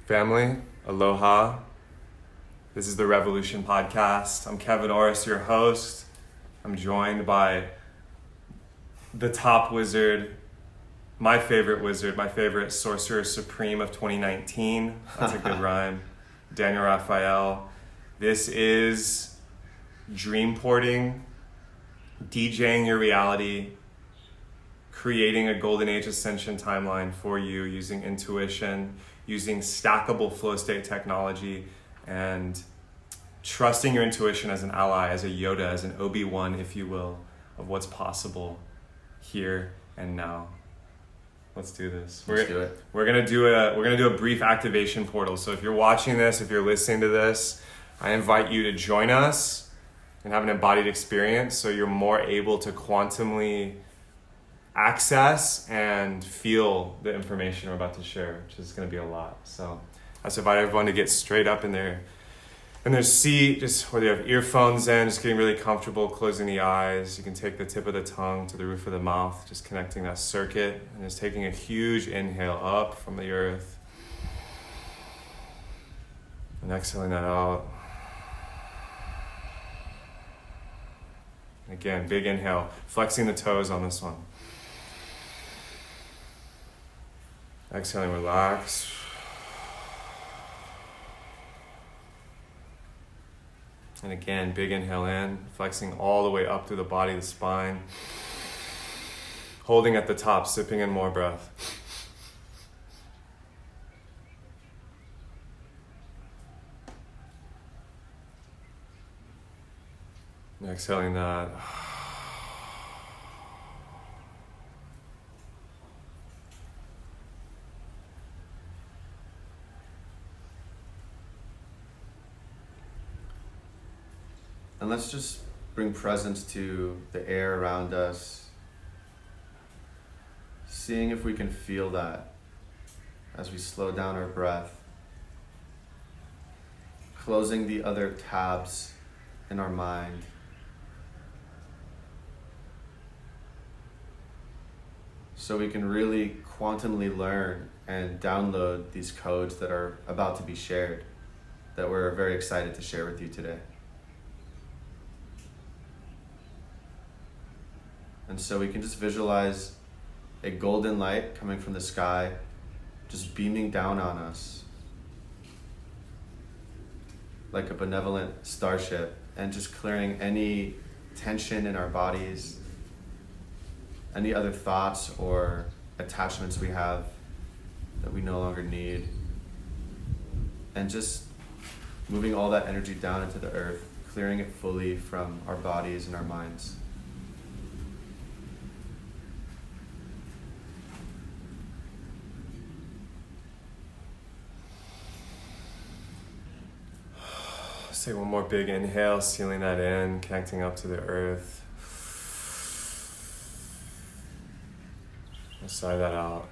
Family, aloha. This is the Revolution podcast. I'm Kevin Orosz, your host. I'm joined by the top wizard, my favorite sorcerer supreme of 2019. That's a good rhyme. Daniel Raphael. This is Dreamporting, DJing your reality, creating a golden age ascension timeline for you using intuition, using stackable Flowstate technology, and trusting your intuition as an ally, as a Yoda, as an Obi-Wan, if you will, of what's possible here and now. Let's do this. Let's do it. We're gonna do a brief activation portal. So if you're watching this, if you're listening to this, I invite you to join us and have an embodied experience so you're more able to quantumly access and feel the information we're about to share, which is going to be a lot. So I just invite everyone to get straight up in their seat, just whether you have earphones in, just getting really comfortable, closing the eyes. You can take the tip of the tongue to the roof of the mouth, just connecting that circuit, and just taking a huge inhale up from the earth. And exhaling that out. Again, big inhale, flexing the toes on this one. Exhaling, relax. And again, big inhale in, flexing all the way up through the body, the spine. Holding at the top, sipping in more breath. And exhaling that. And let's just bring presence to the air around us, seeing if we can feel that as we slow down our breath, closing the other tabs in our mind. So we can really quantumly learn and download these codes that are about to be shared, that we're very excited to share with you today. And so we can just visualize a golden light coming from the sky, just beaming down on us like a benevolent starship, and just clearing any tension in our bodies, any other thoughts or attachments we have that we no longer need, and just moving all that energy down into the earth, clearing it fully from our bodies and our minds. Take one more big inhale, sealing that in, connecting up to the earth. We'll sigh that out.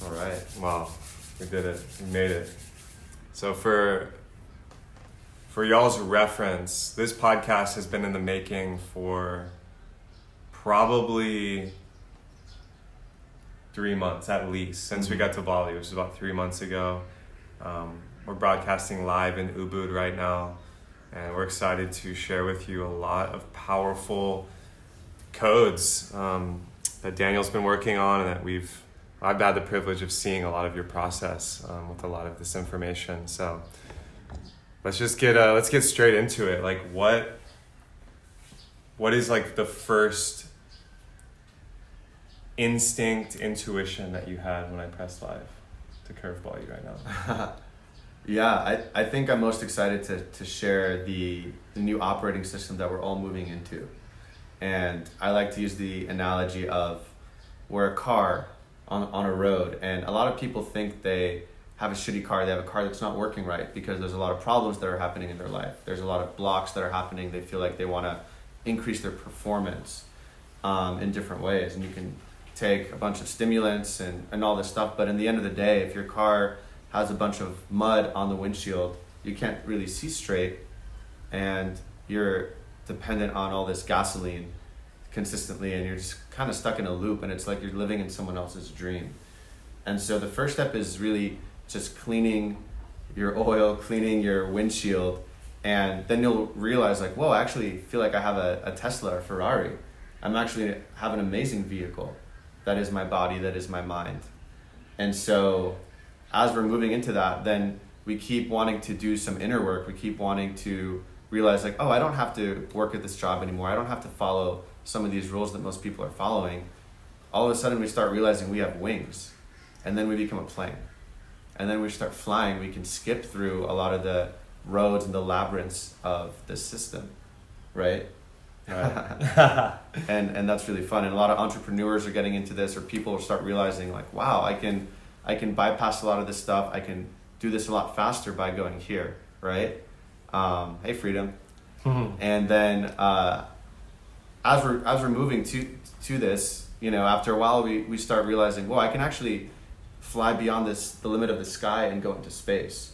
All right. Wow, we did it. We made it. So for y'all's reference, this podcast has been in the making for probably 3 months at least, since we got to Bali, which is about 3 months ago. We're broadcasting live in Ubud right now, and we're excited to share with you a lot of powerful codes that Daniel's been working on, and that I've had the privilege of seeing a lot of your process with a lot of this information. So let's get straight into it. Like, what is like the first instinct, intuition that you had when I pressed live to curveball you right now? Yeah, I think I'm most excited to share the new operating system that we're all moving into. And I like to use the analogy of we're a car on a road, and a lot of people think they have a shitty car, they have a car that's not working right because there's a lot of problems that are happening in their life. There's a lot of blocks that are happening. They feel like they want to increase their performance in different ways. And you can take a bunch of stimulants and all this stuff, but in the end of the day, if your car has a bunch of mud on the windshield, you can't really see straight, and you're dependent on all this gasoline consistently, and you're just kind of stuck in a loop, and it's like you're living in someone else's dream. And so the first step is really just cleaning your oil, cleaning your windshield, and then you'll realize like, whoa, I actually feel like I have a Tesla or Ferrari. I'm actually have an amazing vehicle. That is my body, that is my mind. And so as we're moving into that, then we keep wanting to do some inner work. We keep wanting to realize like, oh, I don't have to work at this job anymore. I don't have to follow some of these rules that most people are following. All of a sudden we start realizing we have wings, and then we become a plane. And then we start flying. We can skip through a lot of the roads and the labyrinths of this system, right? Right. and that's really fun. And a lot of entrepreneurs are getting into this, or people start realizing like, wow, I can bypass a lot of this stuff. I can do this a lot faster by going here, right? Hey, freedom. Mm-hmm. And then as we're moving to this, you know, after a while we start realizing, well, I can actually fly beyond the limit of the sky and go into space.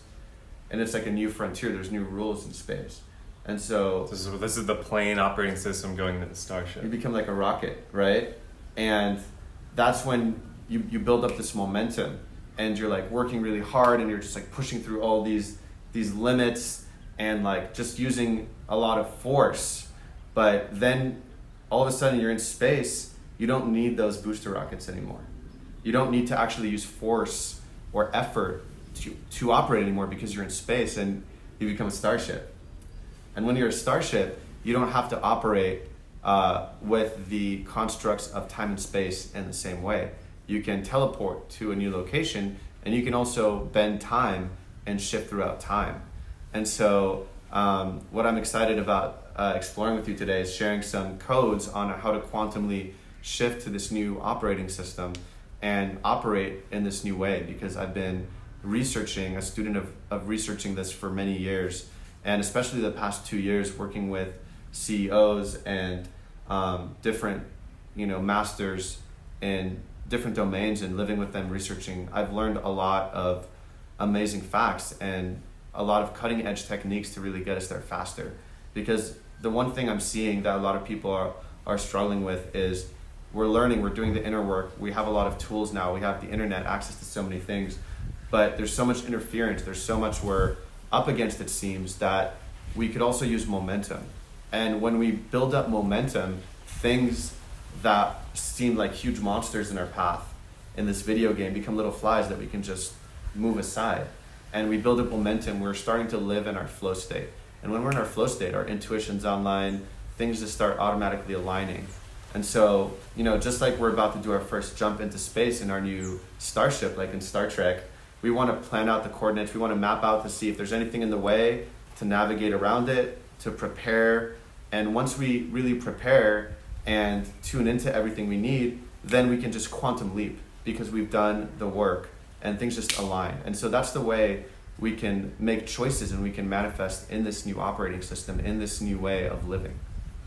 And it's like a new frontier. There's new rules in space. And so this is the plane operating system going into the Starship. You become like a rocket, right? And that's when you build up this momentum, and you're like working really hard, and you're just like pushing through all these limits, and like just using a lot of force. But then all of a sudden you're in space. You don't need those booster rockets anymore. You don't need to actually use force or effort to operate anymore, because you're in space and you become a starship. And when you're a starship, you don't have to operate with the constructs of time and space in the same way. You can teleport to a new location, and you can also bend time and shift throughout time. And so what I'm excited about exploring with you today is sharing some codes on how to quantumly shift to this new operating system and operate in this new way, because I've been a student of researching this for many years, and especially the past 2 years working with CEOs and different, masters in different domains, and living with them, researching. I've learned a lot of amazing facts and a lot of cutting edge techniques to really get us there faster. Because the one thing I'm seeing that a lot of people are struggling with is we're doing the inner work. We have a lot of tools now. We have the internet, access to so many things, but there's so much interference. There's so much we're up against, it seems, that we could also use momentum. And when we build up momentum, things that seem like huge monsters in our path in this video game become little flies that we can just move aside. And we build up momentum. We're starting to live in our flow state. And when we're in our flow state, our intuition's online, things just start automatically aligning. And so, just like we're about to do our first jump into space in our new Starship, like in Star Trek, we want to plan out the coordinates. We want to map out to see if there's anything in the way, to navigate around it, to prepare. And once we really prepare and tune into everything we need, then we can just quantum leap, because we've done the work and things just align. And so that's the way we can make choices, and we can manifest in this new operating system, in this new way of living.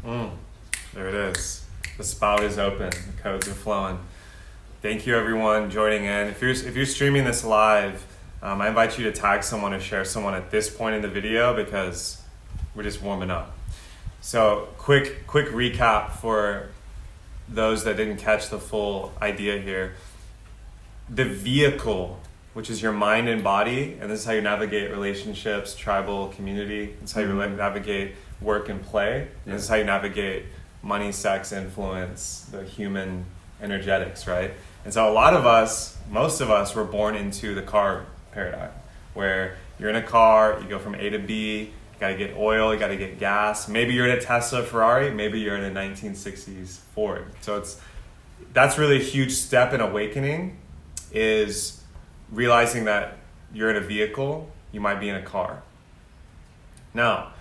There it is. The spout is open. The codes are flowing. Thank you, everyone, joining in. If you're streaming this live, I invite you to tag someone or share someone at this point in the video, because we're just warming up. So quick recap for those that didn't catch the full idea here. The vehicle, which is your mind and body, and this is how you navigate relationships, tribal, community. This is how you navigate work and play. Yeah. This is how you navigate money, sex, influence, the human energetics, right? And so most of us were born into the car paradigm, where you're in a car, you go from A to B, you gotta get oil, you gotta get gas. Maybe you're in a Tesla, Ferrari, maybe you're in a 1960s Ford. So that's really a huge step in awakening, is realizing that you're in a vehicle, you might be in a car. Now,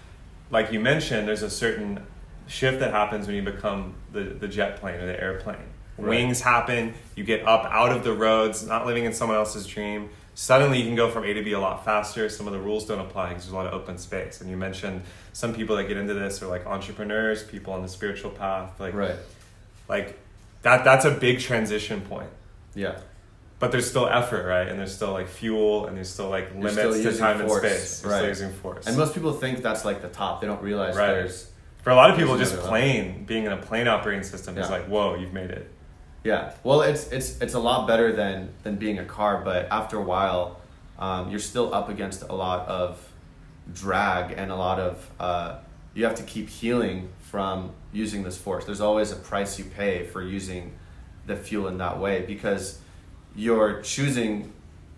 like you mentioned, there's a certain shift that happens when you become the jet plane or the airplane. Right. Wings happen, you get up out of the roads, not living in someone else's dream. Suddenly you can go from A to B a lot faster. Some of the rules don't apply because there's a lot of open space. And you mentioned some people that get into this are like entrepreneurs, people on the spiritual path. Like that's a big transition point. Yeah. But there's still effort, right? And there's still like fuel, and there's still like limits to time and space. You're still using force. And most people think that's like the top. They don't realize there's For a lot of people, There's just another being in a plane operating system is like, whoa, you've made it. Yeah, well, it's a lot better than being a car, but after a while, you're still up against a lot of drag and a lot of you have to keep healing from using this force. There's always a price you pay for using the fuel in that way, because you're choosing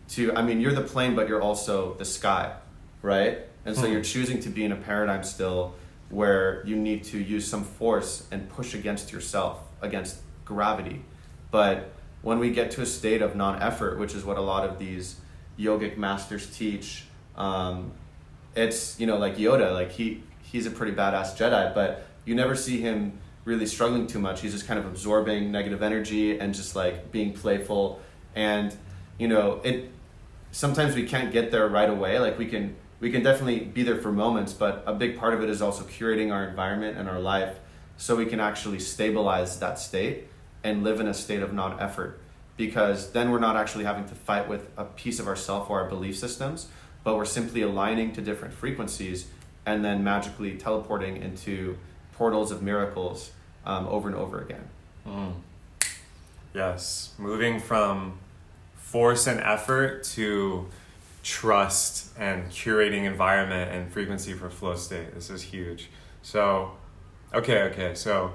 to, I mean, you're the plane, but you're also the sky, right? And so you're choosing to be in a paradigm still where you need to use some force and push against yourself, against gravity. But when we get to a state of non-effort, which is what a lot of these yogic masters teach, it's, you know, like Yoda, like he's a pretty badass Jedi, but you never see him really struggling too much. He's just kind of absorbing negative energy and just like being playful. And, you know, sometimes we can't get there right away. Like we can definitely be there for moments, but a big part of it is also curating our environment and our life so we can actually stabilize that state and live in a state of non-effort, because then we're not actually having to fight with a piece of ourself or our belief systems, but we're simply aligning to different frequencies and then magically teleporting into portals of miracles over and over again. Yes, moving from force and effort to trust and curating environment and frequency for flow state. This is huge. So, okay. So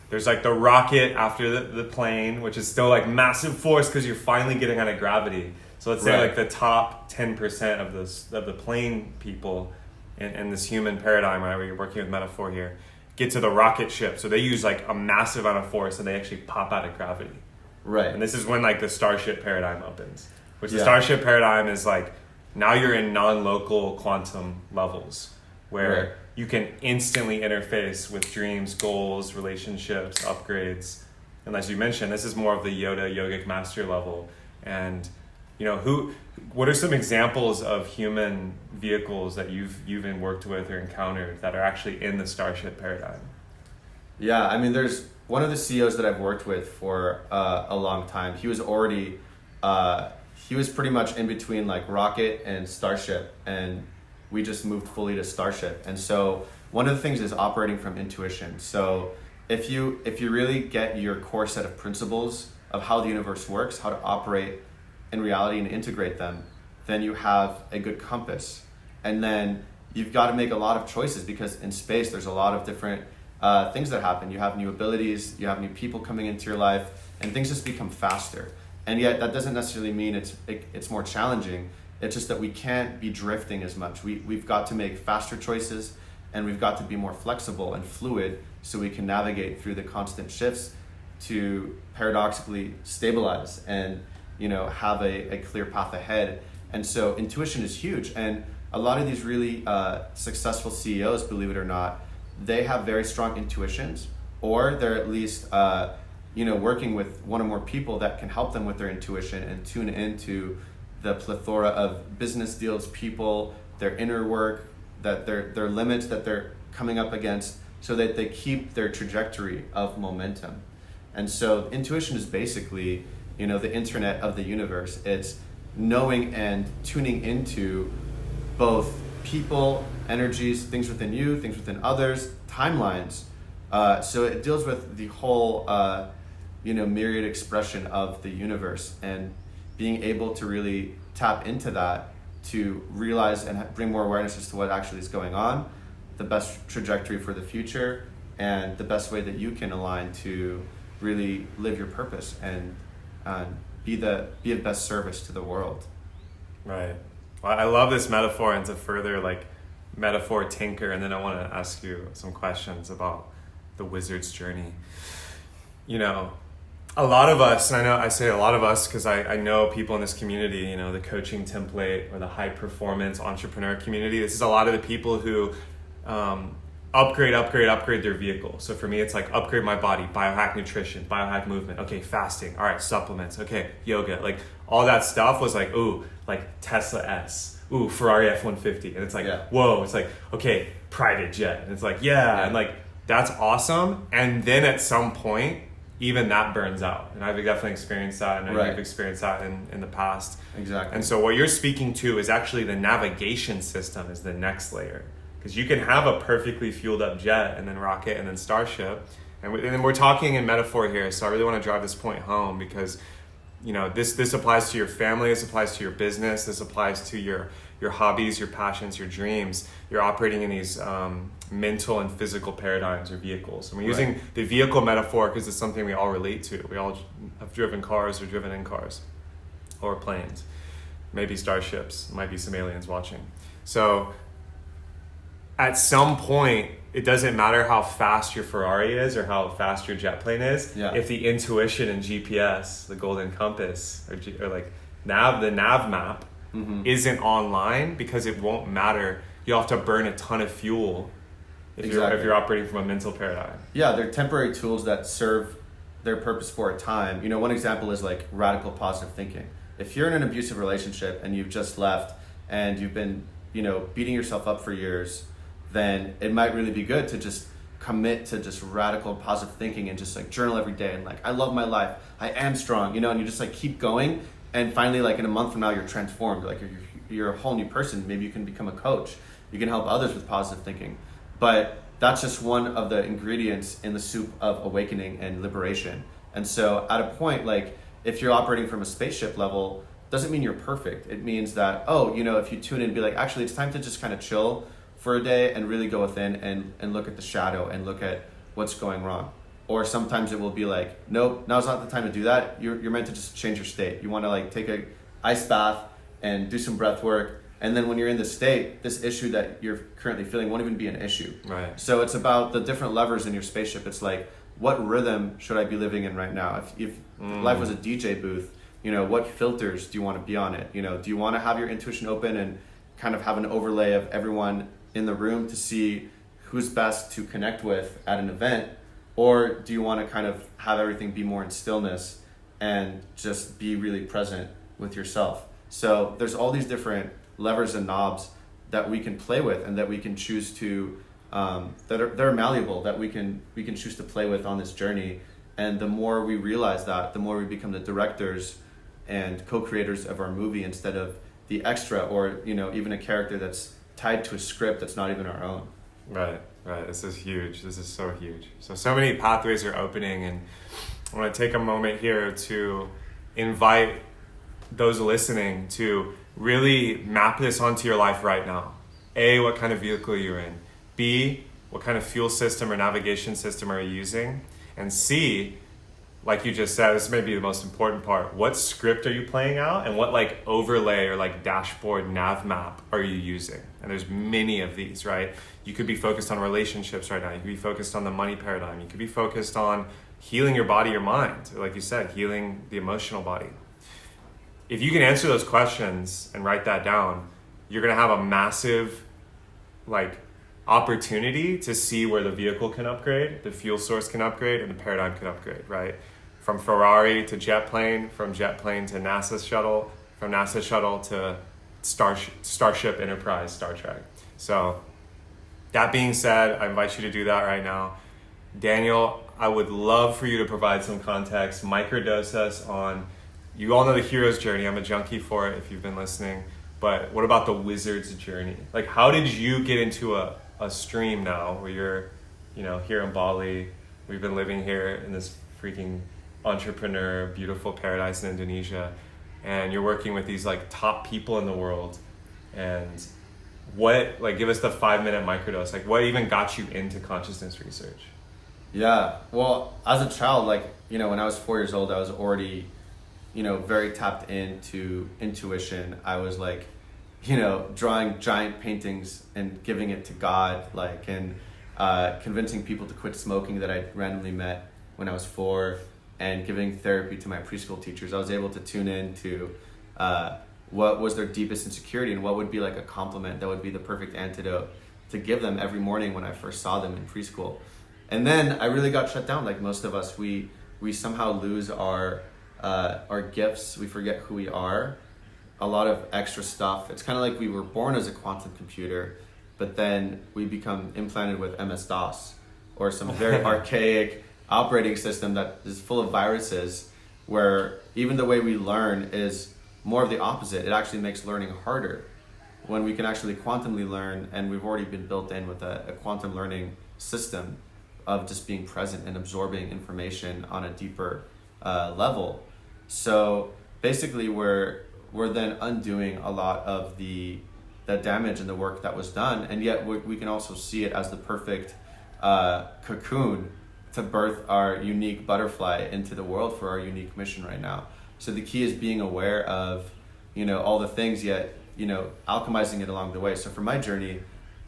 there's like the rocket after the plane, which is still like massive force because you're finally getting out of gravity. So let's say like the top 10% of the plane people in this human paradigm, right, where you're working with metaphor here, get to the rocket ship. So they use like a massive amount of force and they actually pop out of gravity. Right. And this is when like the Starship paradigm opens, which the Starship paradigm is like, now you're in non-local quantum levels where you can instantly interface with dreams, goals, relationships, upgrades. And as you mentioned, this is more of the Yoda yogic master level. And you know, what are some examples of human vehicles that you've been worked with or encountered that are actually in the Starship paradigm? Yeah, I mean, there's one of the CEOs that I've worked with for a long time. He was already, he was pretty much in between like Rocket and Starship, and we just moved fully to Starship. And so one of the things is operating from intuition. So if you really get your core set of principles of how the universe works, how to operate in reality and integrate them, then you have a good compass. And then you've got to make a lot of choices, because in space there's a lot of different things that happen. You have new abilities, you have new people coming into your life, and things just become faster. And yet that doesn't necessarily mean it's more challenging. It's just that we can't be drifting as much. We've got to make faster choices, and we've got to be more flexible and fluid so we can navigate through the constant shifts to paradoxically stabilize and, you know, have a clear path ahead. And so intuition is huge. And a lot of these really successful CEOs, believe it or not, they have very strong intuitions, or they're at least working with one or more people that can help them with their intuition and tune into the plethora of business deals, people, their inner work, that their limits that they're coming up against, so that they keep their trajectory of momentum. And so intuition is basically, you know, the internet of the universe. It's knowing and tuning into both people, energies, things within you, things within others, timelines. So it deals with the whole, myriad expression of the universe, and being able to really tap into that to realize and bring more awareness as to what actually is going on, the best trajectory for the future, and the best way that you can align to really live your purpose and be of best service to the world. Right. Well, I love this metaphor, and to further like metaphor tinker, and then I want to ask you some questions about the wizard's journey. You know, a lot of us, and I say a lot of us because I know people in this community, you know, the coaching template or the high performance entrepreneur community, this is a lot of the people who upgrade their vehicle. So for me, it's like upgrade my body, biohack nutrition, biohack movement, okay, fasting, all right, supplements, okay, yoga, like all that stuff was like, ooh, like Tesla S, ooh, Ferrari F-150. And it's like, whoa, it's like, okay, private jet. And it's like, and like, that's awesome. And then at some point, even that burns out. And I've definitely experienced that, and you've experienced that in the past. Exactly. And so what you're speaking to is actually the navigation system is the next layer. Because you can have a perfectly fueled up jet and then rocket and then Starship. And then we're talking in metaphor here, so I really want to drive this point home because, you know, this applies to your family, this applies to your business, this applies to your hobbies, your passions, your dreams. You're operating in these mental and physical paradigms or vehicles. And we're using the vehicle metaphor because it's something we all relate to. We all have driven cars or driven in cars or planes, maybe starships, might be some aliens watching. So at some point, it doesn't matter how fast your Ferrari is or how fast your jet plane is. Yeah. If the intuition and GPS, the golden compass, or like the nav map isn't online, because it won't matter. You'll have to burn a ton of fuel if you're operating from a mental paradigm. Yeah, they're temporary tools that serve their purpose for a time. You know, one example is like radical positive thinking. If you're in an abusive relationship and you've just left and you've been, you know, beating yourself up for years, then it might really be good to just commit to just radical positive thinking and just like journal every day and like, I love my life, I am strong, you know, and you just like keep going, and finally like in a month from now you're transformed, like you're a whole new person. Maybe you can become a coach, you can help others with positive thinking. But that's just one of the ingredients in the soup of awakening and liberation. And so at a point, like if you're operating from a spaceship level, doesn't mean you're perfect. It means that, oh, you know, if you tune in and be like, actually it's time to just kind of chill for a day and really go within and look at the shadow and look at what's going wrong. Or sometimes it will be like, nope, now's not the time to do that. You're meant to just change your state. You want to like take a ice bath and do some breath work. And then when you're in this state, this issue that you're currently feeling won't even be an issue. Right. So it's about the different levers in your spaceship. It's like, what rhythm should I be living in right now? If life was a DJ booth, you know, what filters do you want to be on it? You know, do you want to have your intuition open and kind of have an overlay of everyone in the room to see who's best to connect with at an event? Or do you want to kind of have everything be more in stillness and just be really present with yourself? So there's all these different levers and knobs that we can play with and that we can choose to that are malleable, that we can choose to play with on this journey. And the more we realize that, the more we become the directors and co-creators of our movie instead of the extra, or, you know, even a character that's tied to a script that's not even our own. Right. This is huge. This is so huge. So many pathways are opening, and I want to take a moment here to invite those listening to really map this onto your life right now. A, what kind of vehicle you're in. B, what kind of fuel system or navigation system are you using? And C, like you just said, this may be the most important part. What script are you playing out, and what like overlay or like dashboard nav map are you using? And there's many of these, right? You could be focused on relationships right now. You could be focused on the money paradigm. You could be focused on healing your body, your mind. Like you said, healing the emotional body. If you can answer those questions and write that down, you're going to have a massive like opportunity to see where the vehicle can upgrade, the fuel source can upgrade, and the paradigm can upgrade, right? From Ferrari to jet plane, from jet plane to NASA shuttle, from NASA shuttle to Starship Enterprise, Star Trek. So that being said, I invite you to do that right now. Daniel, I would love for you to provide some context, microdose us on, you all know the hero's journey. I'm a junkie for it if you've been listening. But what about the wizard's journey? Like, how did you get into a stream now where you're, you know, here in Bali, we've been living here in this freaking entrepreneur, beautiful paradise in Indonesia, and you're working with these like top people in the world. And what, like, give us the 5-minute microdose. Like, what even got you into consciousness research? Yeah, well, as a child, like, you know, when I was 4 years old, I was already, you know, very tapped into intuition. I was like, you know, drawing giant paintings and giving it to God, like, and convincing people to quit smoking that I randomly met when I was 4, and giving therapy to my preschool teachers. I was able to tune in to what was their deepest insecurity and what would be like a compliment that would be the perfect antidote to give them every morning when I first saw them in preschool. And then I really got shut down. Like most of us, we somehow lose our gifts. We forget who we are. A lot of extra stuff. It's kind of like we were born as a quantum computer, but then we become implanted with MS-DOS or some very archaic operating system that is full of viruses, where even the way we learn is more of the opposite. It actually makes learning harder. when we can actually quantumly learn, and we've already been built in with a quantum learning system of just being present and absorbing information on a deeper level. So basically we're then undoing a lot of the damage and the work that was done, and yet we can also see it as the perfect cocoon to birth our unique butterfly into the world for our unique mission right now. So the key is being aware of, all the things, yet, alchemizing it along the way. So for my journey,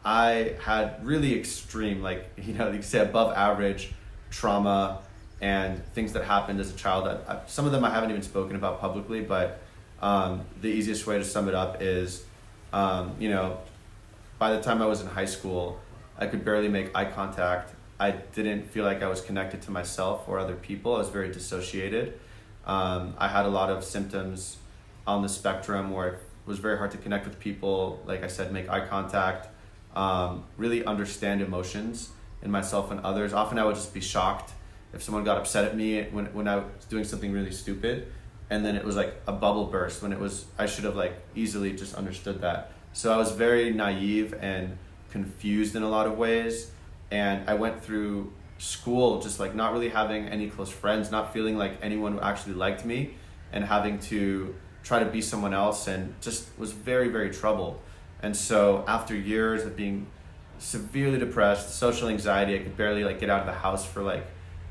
I had really extreme, you could say above average trauma and things that happened as a child. Some of them I haven't even spoken about publicly, but the easiest way to sum it up is, by the time I was in high school, I could barely make eye contact. I didn't feel like I was connected to myself or other people. I was very dissociated. I had a lot of symptoms on the spectrum where it was very hard to connect with people. Like I said, make eye contact, really understand emotions in myself and others. Often I would just be shocked if someone got upset at me when I was doing something really stupid. And then it was like a bubble burst when I should have easily just understood that. So I was very naive and confused in a lot of ways. And I went through school just not really having any close friends, not feeling like anyone actually liked me, and having to try to be someone else, and just was very, very troubled. And so after years of being severely depressed, social anxiety, I could barely get out of the house for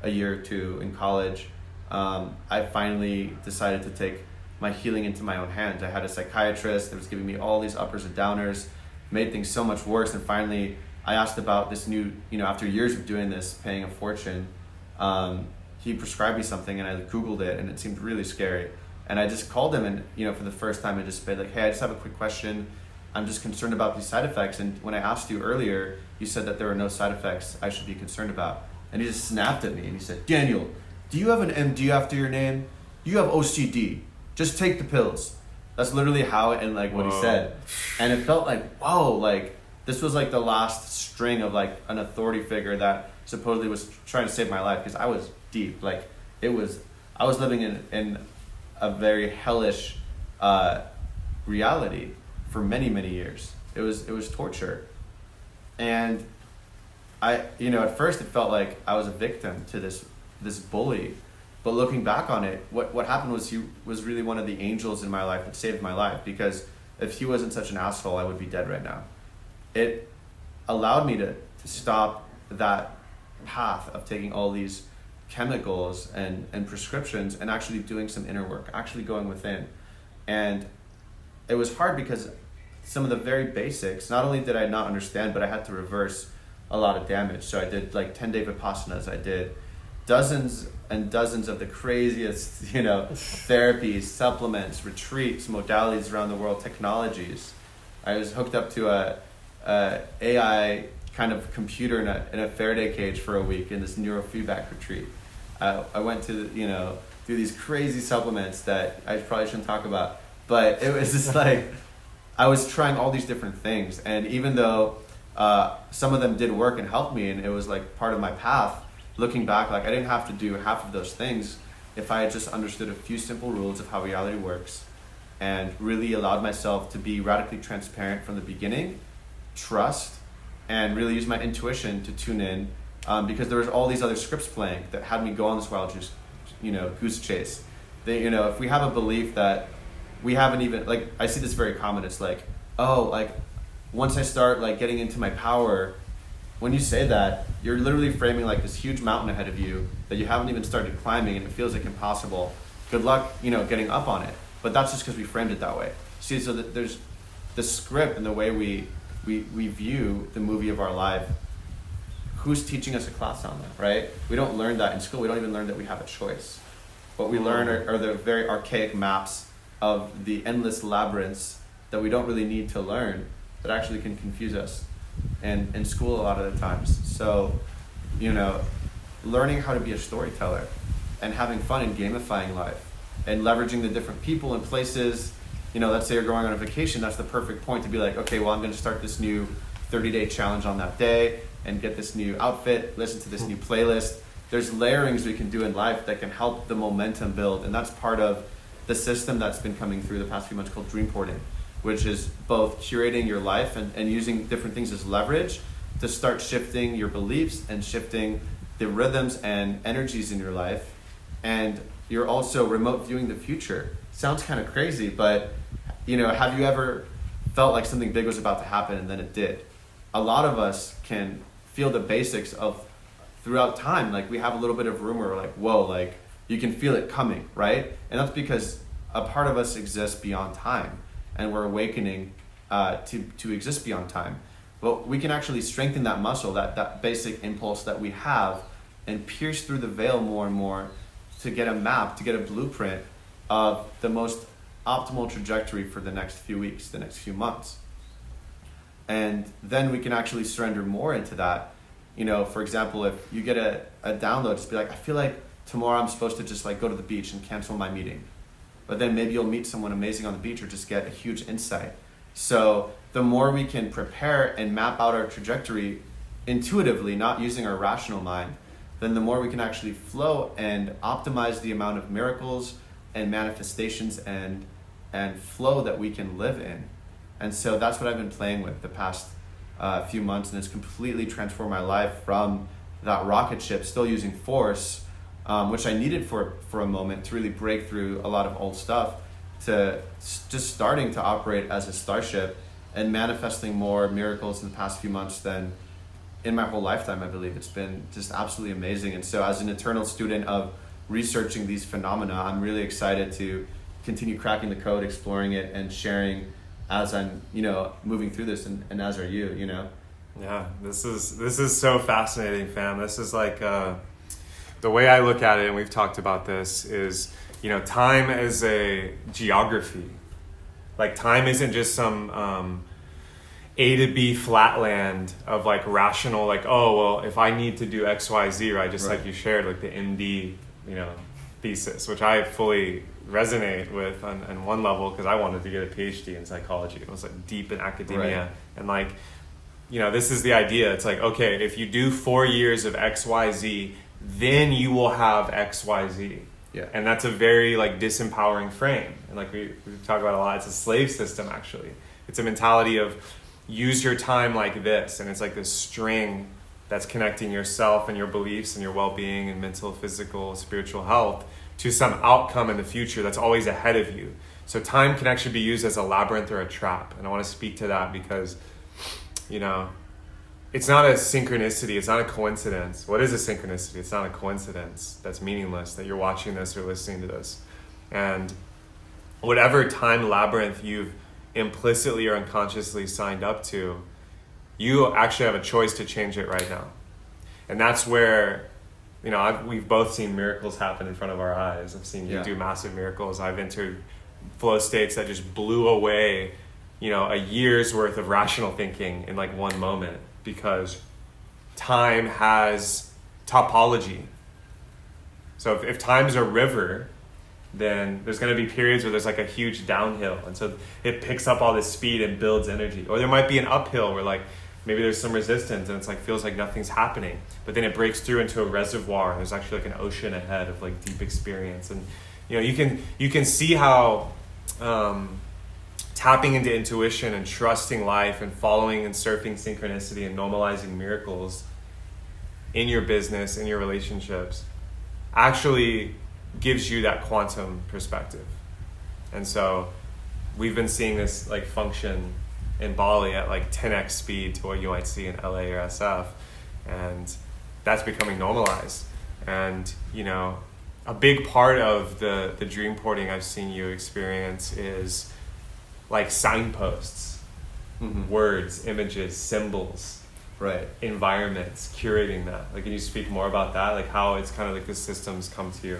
a year or two in college. I finally decided to take my healing into my own hands. I had a psychiatrist that was giving me all these uppers and downers, made things so much worse. And finally I asked about this new, after years of doing this, paying a fortune, he prescribed me something, and I Googled it, and it seemed really scary. And I just called him, and for the first time I just said hey, I just have a quick question. I'm just concerned about these side effects. And when I asked you earlier, you said that there were no side effects I should be concerned about. And he just snapped at me and he said, Daniel, do you have an MD after your name? You have OCD. Just take the pills. That's literally how and what he said. And it felt whoa, this was the last string of an authority figure that supposedly was trying to save my life, because I was deep. I was living in a very hellish reality for many, many years. It was torture. And at first it felt like I was a victim to this bully. But looking back on it, what happened was he was really one of the angels in my life that saved my life, because if he wasn't such an asshole, I would be dead right now. It allowed me to stop that path of taking all these chemicals and prescriptions and actually doing some inner work, actually going within. And it was hard because some of the very basics, not only did I not understand, but I had to reverse a lot of damage. So I did 10-day Vipassanas, I did dozens and dozens of the craziest, therapies, supplements, retreats, modalities around the world, technologies. I was hooked up to a AI kind of computer in a Faraday cage for a week in this neurofeedback retreat. I went to, through these crazy supplements that I probably shouldn't talk about, but it was just I was trying all these different things. And even though some of them did work and helped me, and it was part of my path, looking back, I didn't have to do half of those things if I had just understood a few simple rules of how reality works and really allowed myself to be radically transparent from the beginning, trust, and really use my intuition to tune in, because there was all these other scripts playing that had me go on this wild goose chase. If we have a belief that we haven't even, I see this very common, it's once I start getting into my power, when you say that, you're literally framing this huge mountain ahead of you that you haven't even started climbing, and it feels impossible. Good luck, getting up on it. But that's just because we framed it that way. See, so that there's the script and the way we view the movie of our life. Who's teaching us a class on that, right? We don't learn that in school. We don't even learn that we have a choice. What we learn are the very archaic maps of the endless labyrinths that we don't really need to learn, that actually can confuse us. And in school a lot of the times. So, learning how to be a storyteller and having fun and gamifying life and leveraging the different people and places. Let's say you're going on a vacation, that's the perfect point to be okay, well, I'm going to start this new 30-day challenge on that day and get this new outfit, listen to this new playlist. There's layerings we can do in life that can help the momentum build, and that's part of the system that's been coming through the past few months called DREAMPORTING. which is both curating your life and using different things as leverage to start shifting your beliefs and shifting the rhythms and energies in your life. And you're also remote viewing the future. Sounds kind of crazy, but have you ever felt like something big was about to happen and then it did? A lot of us can feel the basics of throughout time. Like we have a little bit of room where we're like, whoa, like you can feel it coming, right? And that's because a part of us exists beyond time, and we're awakening to exist beyond time. But we can actually strengthen that muscle, that basic impulse that we have, and pierce through the veil more and more to get a map, to get a blueprint of the most optimal trajectory for the next few weeks, the next few months. And then we can actually surrender more into that. For example, if you get a download, just be like, I feel like tomorrow I'm supposed to just like go to the beach and cancel my meeting. But then maybe you'll meet someone amazing on the beach or just get a huge insight. So the more we can prepare and map out our trajectory intuitively, not using our rational mind, then the more we can actually flow and optimize the amount of miracles and manifestations and flow that we can live in. And so that's what I've been playing with the past few months, and it's completely transformed my life from that rocket ship, still using force, which I needed for a moment to really break through a lot of old stuff, to just starting to operate as a Starship and manifesting more miracles in the past few months than in my whole lifetime. I believe it's been just absolutely amazing. And so as an eternal student of researching these phenomena, I'm really excited to continue cracking the code, exploring it, and sharing as I'm, moving through this, and as are you, Yeah, this is so fascinating, fam. This is like the way I look at it, and we've talked about this, is time as a geography. Like time isn't just some A to B flatland of like rational, like, oh well, if I need to do X, Y, Z, right? Just like you shared, like the MD, thesis, which I fully resonate with on one level, because I wanted to get a PhD in psychology. It was like deep in academia, and like, this is the idea. It's like, okay, if you do 4 years of X, Y, Z, then you will have X, Y, Z. Yeah. And that's a very like disempowering frame. And like we talk about a lot, it's a slave system actually. It's a mentality of use your time like this, and it's like this string that's connecting yourself and your beliefs and your well-being and mental, physical, spiritual health to some outcome in the future that's always ahead of you. So time can actually be used as a labyrinth or a trap. And I want to speak to that because, it's not a synchronicity. It's not a coincidence. What is a synchronicity? It's not a coincidence. That's meaningless that you're watching this or listening to this. And whatever time labyrinth you've implicitly or unconsciously signed up to, you actually have a choice to change it right now. And that's where, we've both seen miracles happen in front of our eyes. I've seen you do massive miracles. I've entered flow states that just blew away, a year's worth of rational thinking in like one moment, because time has topology. So if time's a river, then there's going to be periods where there's like a huge downhill, and so it picks up all this speed and builds energy. Or there might be an uphill where like maybe there's some resistance and it's like feels like nothing's happening, but then it breaks through into a reservoir and there's actually like an ocean ahead of like deep experience. And you can see how tapping into intuition and trusting life and following and surfing synchronicity and normalizing miracles in your business, in your relationships, actually gives you that quantum perspective. And so we've been seeing this like function in Bali at like 10x speed to what you might see in LA or SF, and that's becoming normalized. And a big part of the dream porting I've seen you experience is like signposts, words, images, symbols, environments, curating that. Like, can you speak more about that? Like how it's kind of like the systems come to you?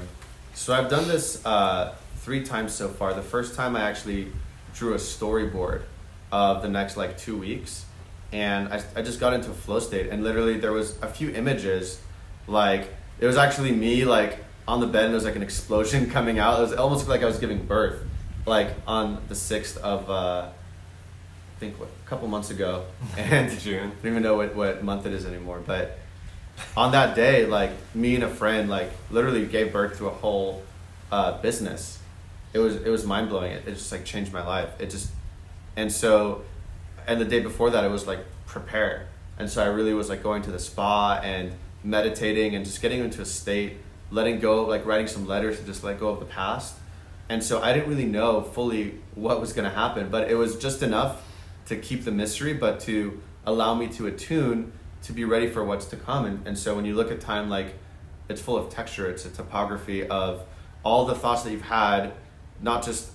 So I've done this 3 times so far. The first time I actually drew a storyboard of the next like 2 weeks, and I just got into a flow state, and literally there was a few images, like it was actually me like on the bed and there was like an explosion coming out. It was almost like I was giving birth, like on the 6th of I think a couple months ago, and June. I don't even know what month it is anymore, but on that day, like me and a friend like literally gave birth to a whole business. It was mind blowing. It just like changed my life. And so, and the day before that, it was like prepare. And so I really was like going to the spa and meditating and just getting into a state, letting go, like writing some letters to just let go of the past. And so I didn't really know fully what was going to happen, but it was just enough to keep the mystery, but to allow me to attune to be ready for what's to come. And so when you look at time, like it's full of texture, it's a topography of all the thoughts that you've had, not just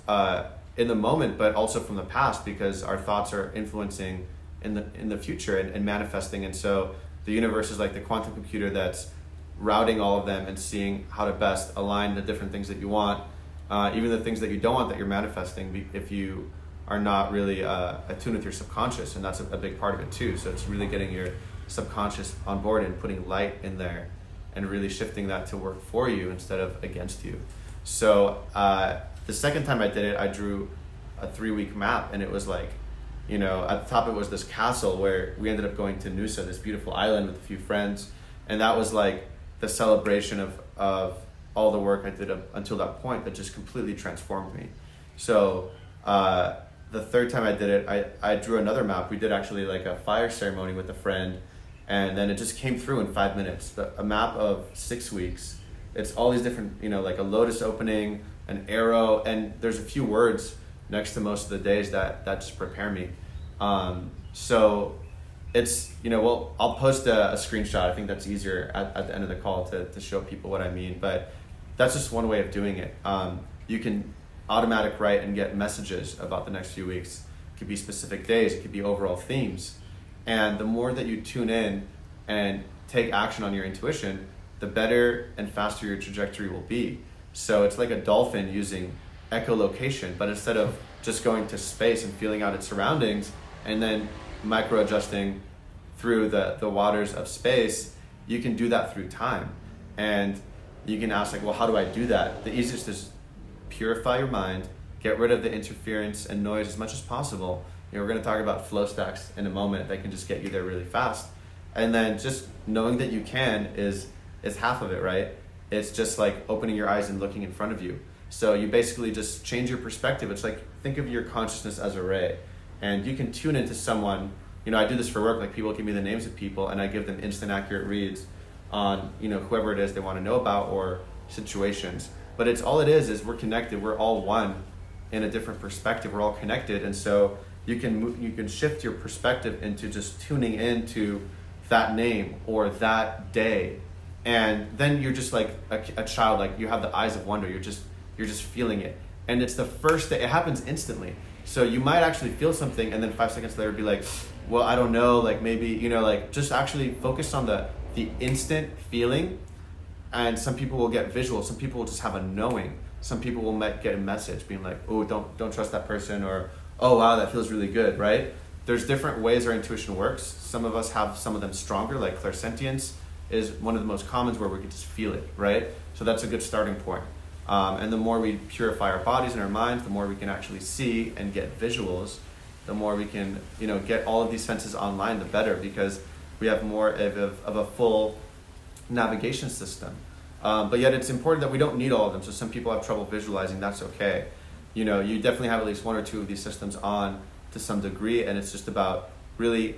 in the moment, but also from the past, because our thoughts are influencing in the future and manifesting. And so the universe is like the quantum computer that's routing all of them and seeing how to best align the different things that you want, even the things that you don't want that you're manifesting, if you are not really attuned with your subconscious. And that's a big part of it too. So it's really getting your subconscious on board and putting light in there and really shifting that to work for you instead of against you. So the second time I did it, I drew a 3-week map, and it was like, you know, at the top it was this castle where we ended up going to Noosa, this beautiful island with a few friends. And that was like the celebration of all the work I did up until that point that just completely transformed me. So the third time I did it, I drew another map. We did actually like a fire ceremony with a friend, and then it just came through in 5 minutes. A map of 6 weeks. It's all these different, you know, like a lotus opening, an arrow, and there's a few words next to most of the days that just prepare me. So it's, you know, well, I'll post a screenshot. I think that's easier at the end of the call to show people what I mean, but that's just one way of doing it. You can automatic write and get messages about the next few weeks. It could be specific days, it could be overall themes. And the more that you tune in and take action on your intuition, the better and faster your trajectory will be. So it's like a dolphin using echolocation, but instead of just going to space and feeling out its surroundings and then micro adjusting through the waters of space, you can do that through time. And you can ask like, well, how do I do that? The easiest is purify your mind, get rid of the interference and noise as much as possible. You know, we're going to talk about flow stacks in a moment that can just get you there really fast. And then just knowing that you can is half of it, right? It's just like opening your eyes and looking in front of you. So you basically just change your perspective. It's like, think of your consciousness as a ray, and you can tune into someone. You know, I do this for work, like people give me the names of people and I give them instant accurate reads on, you know, whoever it is they want to know about or situations. But it's all it is we're connected. We're all one in a different perspective. We're all connected. And so you can shift your perspective into just tuning into that name or that day. And then you're just like a child, like you have the eyes of wonder. You're just feeling it. And it's the first day, it happens instantly. So you might actually feel something and then 5 seconds later be like, well, I don't know, like maybe, you know, like just actually focus on the instant feeling. And some people will get visual, some people will just have a knowing. Some people will get a message being like, oh, don't trust that person, or, oh wow, that feels really good, right? There's different ways our intuition works. Some of us have some of them stronger, like clairsentience is one of the most commons where we can just feel it, right? So that's a good starting point. And the more we purify our bodies and our minds, the more we can actually see and get visuals, the more we can, you know, get all of these senses online, the better, because we have more of a full navigation system. But yet it's important that we don't need all of them. So some people have trouble visualizing, that's okay. You know, you definitely have at least 1 or 2 of these systems on to some degree, and it's just about really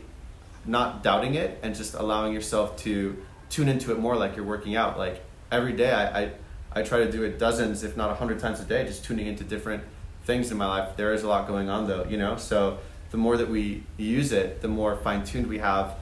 not doubting it and just allowing yourself to tune into it more, like you're working out. Like every day I try to do it dozens, if not 100 times a day, just tuning into different things in my life. There is a lot going on though, you know, so the more that we use it, the more fine-tuned we have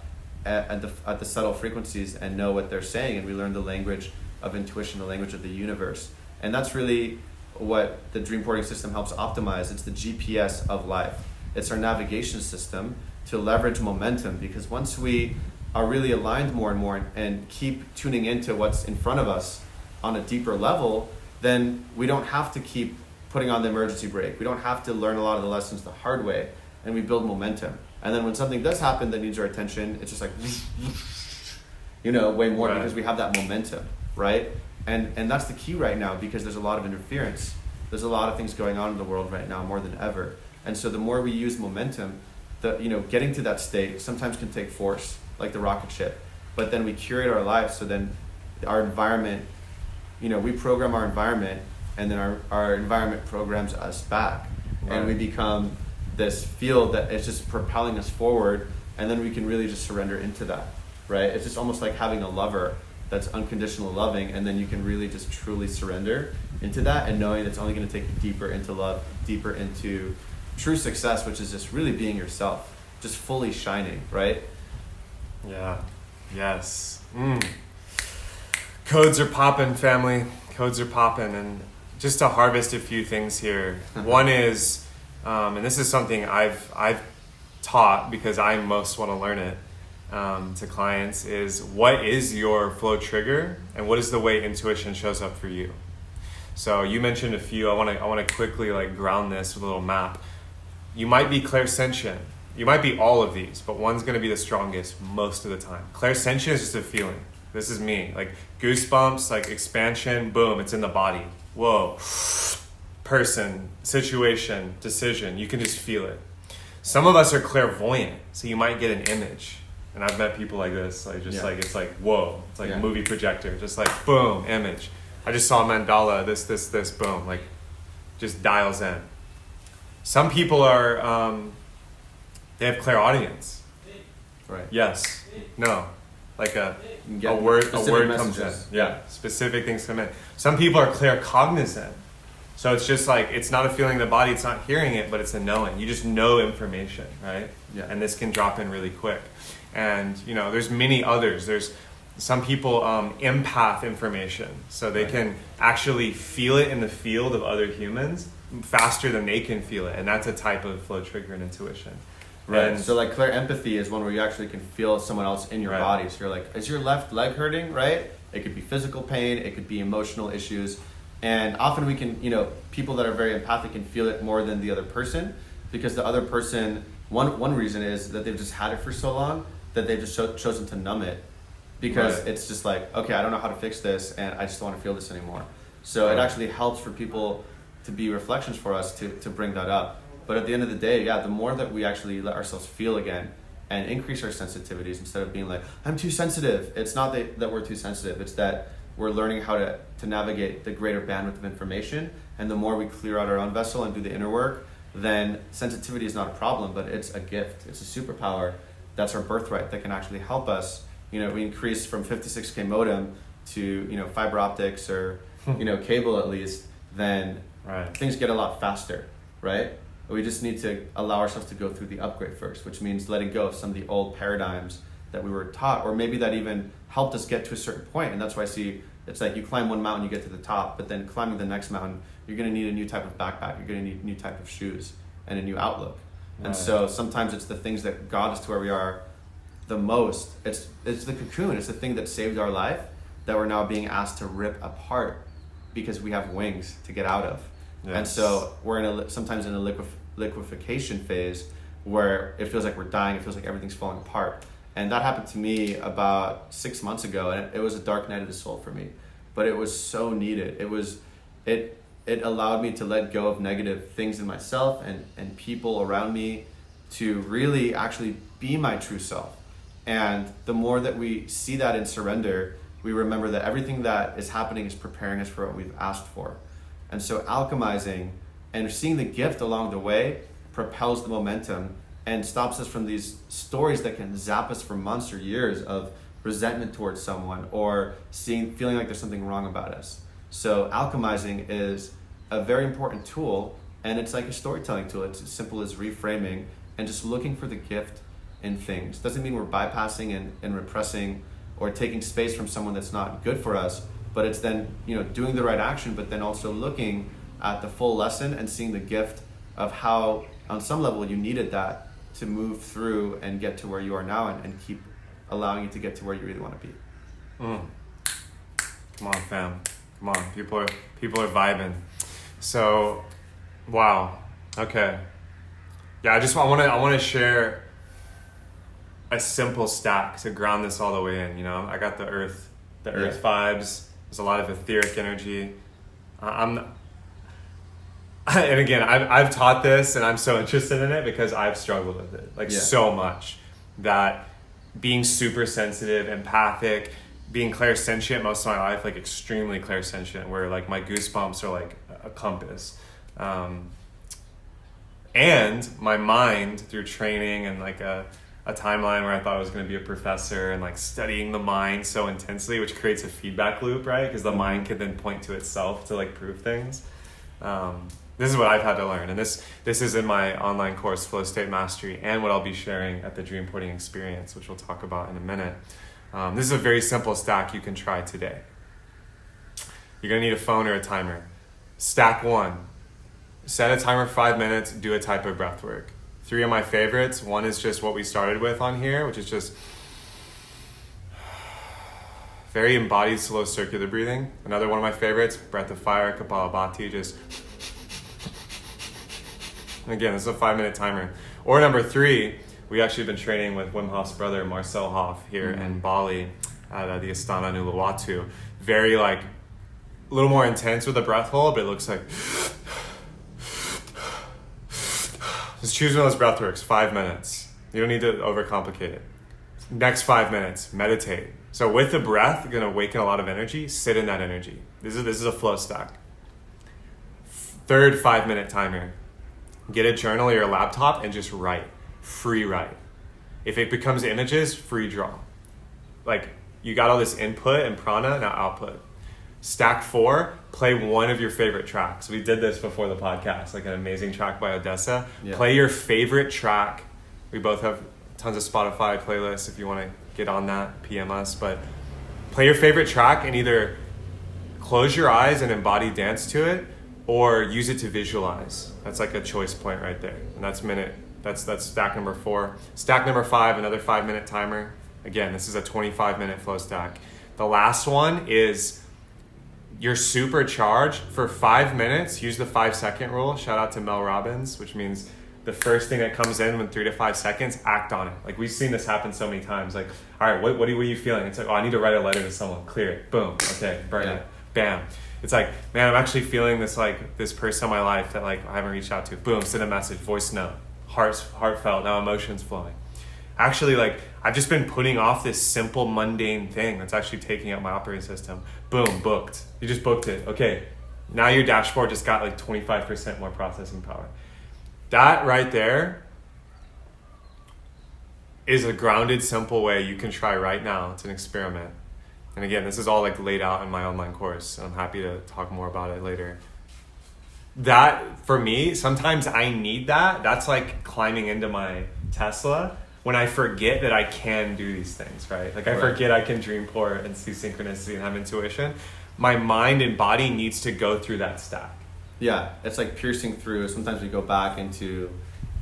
at the subtle frequencies and know what they're saying, and we learn the language of intuition, the language of the universe. And that's really what the Dreamporting system helps optimize. It's the GPS of life. It's our navigation system to leverage momentum, because once we are really aligned more and more and keep tuning into what's in front of us on a deeper level, then we don't have to keep putting on the emergency brake. We don't have to learn a lot of the lessons the hard way, and we build momentum. And then when something does happen that needs our attention, it's just like, you know, way more, right? Because we have that momentum, right? And that's the key right now, because there's a lot of interference. There's a lot of things going on in the world right now, more than ever. And so the more we use momentum, getting to that state sometimes can take force, like the rocket ship. But then we curate our life, so then our environment, you know, we program our environment, and then our environment programs us back. Right. And we become this field that is just propelling us forward, and then we can really just surrender into that, right? It's just almost like having a lover that's unconditional loving, and then you can really just truly surrender into that, and knowing it's only going to take you deeper into love, deeper into true success, which is just really being yourself, just fully shining, right? Yeah. Yes. Codes are popping, family. Codes are popping. And just to harvest a few things here. One is, and this is something I've taught because I most want to learn it to clients, is what is your flow trigger and what is the way intuition shows up for you. So you mentioned a few. I want to quickly like ground this with a little map. You might be clairsentient. You might be all of these, but one's going to be the strongest most of the time. Clairsentient is just a feeling. This is me. Like goosebumps, like expansion, boom, it's in the body. Whoa. Person, situation, decision. You can just feel it. Some of us are clairvoyant, so you might get an image. And I've met people like this, like just like, it's like, whoa. It's like a movie projector, just like, boom, image. I just saw a mandala, this, boom, like just dials in. Some people are, they have clairaudience. Right. Yes. No. Like a word messages. comes in. Yeah. Specific things come in. Some people are claircognizant. So it's just like, it's not a feeling in the body, it's not hearing it, but it's a knowing. You just know information, right? Yeah. And this can drop in really quick. And, you know, there's many others. There's some people empath information. So they can actually feel it in the field of other humans faster than they can feel it. And that's a type of flow trigger and intuition. Right. And so like clair empathy is one where you actually can feel someone else in your body. So you're like, is your left leg hurting? Right? It could be physical pain. It could be emotional issues. And often we can, you know, people that are very empathic can feel it more than the other person, because the other person, one reason is that they've just had it for so long that they've just chosen to numb it, because it's just like, okay, I don't know how to fix this and I just don't want to feel this anymore. So it actually helps for people to be reflections for us to bring that up. But at the end of the day, the more that we actually let ourselves feel again and increase our sensitivities instead of being like, I'm too sensitive. It's not that we're too sensitive. It's that we're learning how to navigate the greater bandwidth of information. And the more we clear out our own vessel and do the inner work, then sensitivity is not a problem, but it's a gift. It's a superpower. That's our birthright that can actually help us. You know, we increase from 56K modem to, you know, fiber optics or, you know, cable at least, then things get a lot faster, right? We just need to allow ourselves to go through the upgrade first, which means letting go of some of the old paradigms that we were taught, or maybe that even helped us get to a certain point. And that's why I see it's like you climb one mountain, you get to the top, but then climbing the next mountain, you're going to need a new type of backpack, you're going to need a new type of shoes and a new outlook. And so sometimes it's the things that got us to where we are the most. It's the cocoon, it's the thing that saved our life that we're now being asked to rip apart because we have wings to get out of. Yes. And so we're sometimes in a liquefaction phase where it feels like we're dying, it feels like everything's falling apart. And that happened to me about 6 months ago, and it was a dark night of the soul for me. But it was so needed. It allowed me to let go of negative things in myself and people around me to really actually be my true self. And the more that we see that in surrender, we remember that everything that is happening is preparing us for what we've asked for. And so alchemizing and seeing the gift along the way propels the momentum and stops us from these stories that can zap us for months or years of resentment towards someone or feeling like there's something wrong about us. So alchemizing is a very important tool, and it's like a storytelling tool. It's as simple as reframing and just looking for the gift in things. Doesn't mean we're bypassing and repressing or taking space from someone that's not good for us, but it's then, you know, doing the right action, but then also looking at the full lesson and seeing the gift of how on some level you needed that to move through and get to where you are now and keep allowing you to get to where you really want to be. Come on, fam. Come on. People are vibing. So, wow. Okay. Yeah, I want to share a simple stack to ground this all the way in, you know. I got the earth vibes. There's a lot of etheric energy. And again, I've taught this and I'm so interested in it because I've struggled with it so much, that being super sensitive, empathic, being clairsentient most of my life, like extremely clairsentient, where like my goosebumps are like a compass. And my mind, through training and like a timeline where I thought I was going to be a professor and like studying the mind so intensely, which creates a feedback loop, right? Because the mind can then point to itself to like prove things. This is what I've had to learn. And this is in my online course, Flowstate Mastery, and what I'll be sharing at the Dreamporting Experience, which we'll talk about in a minute. This is a very simple stack you can try today. You're going to need a phone or a timer. Stack 1. Set a timer for 5 minutes, do a type of breath work. 3 of my favorites. One is just what we started with on here, which is just very embodied, slow circular breathing. Another one of my favorites, breath of fire, Kapalabhati, just... Again, this is a 5-minute timer. Or number 3, we actually been training with Wim Hof's brother, Marcel Hoff, here in Bali at the Astana Uluwatu. Very like, a little more intense with the breath hold, but it looks like... Just choose one of those breath works, 5 minutes. You don't need to overcomplicate it. Next 5 minutes, meditate. So with the breath, you're gonna awaken a lot of energy, sit in that energy. This is a flow stack. Third 5-minute timer. Get a journal or your laptop and just write. Free write. If it becomes images, free draw. Like, you got all this input and prana, now output. Stack 4, play one of your favorite tracks. We did this before the podcast, like an amazing track by Odessa. Yeah. Play your favorite track. We both have tons of Spotify playlists if you want to get on that, PM us. But play your favorite track and either close your eyes and embody dance to it, or use it to visualize. That's like a choice point right there. And that's stack number 4. Stack number 5, another 5-minute timer. Again, this is a 25-minute flow stack. The last one is you're supercharged for 5 minutes. Use the 5-second rule. Shout out to Mel Robbins, which means the first thing that comes in in 3 to 5 seconds, act on it. Like, we've seen this happen so many times. Like, all right, what are you feeling? It's like, oh, I need to write a letter to someone. Clear it. Boom. Okay, burn it. Bam. It's like, man, I'm actually feeling this, like, this person in my life that, like, I haven't reached out to. Boom, send a message, voice note, heartfelt, now emotions flowing. Actually, like, I've just been putting off this simple, mundane thing that's actually taking up my operating system. Boom, booked. You just booked it. Okay, now your dashboard just got like 25% more processing power. That right there is a grounded, simple way you can try right now. It's an experiment. And again, this is all like laid out in my online course. I'm happy to talk more about it later. That, for me, sometimes I need that. That's like climbing into my Tesla when I forget that I can do these things, right? Like, I forget I can dream port and see synchronicity and have intuition. My mind and body needs to go through that stack. Yeah, it's like piercing through. Sometimes we go back into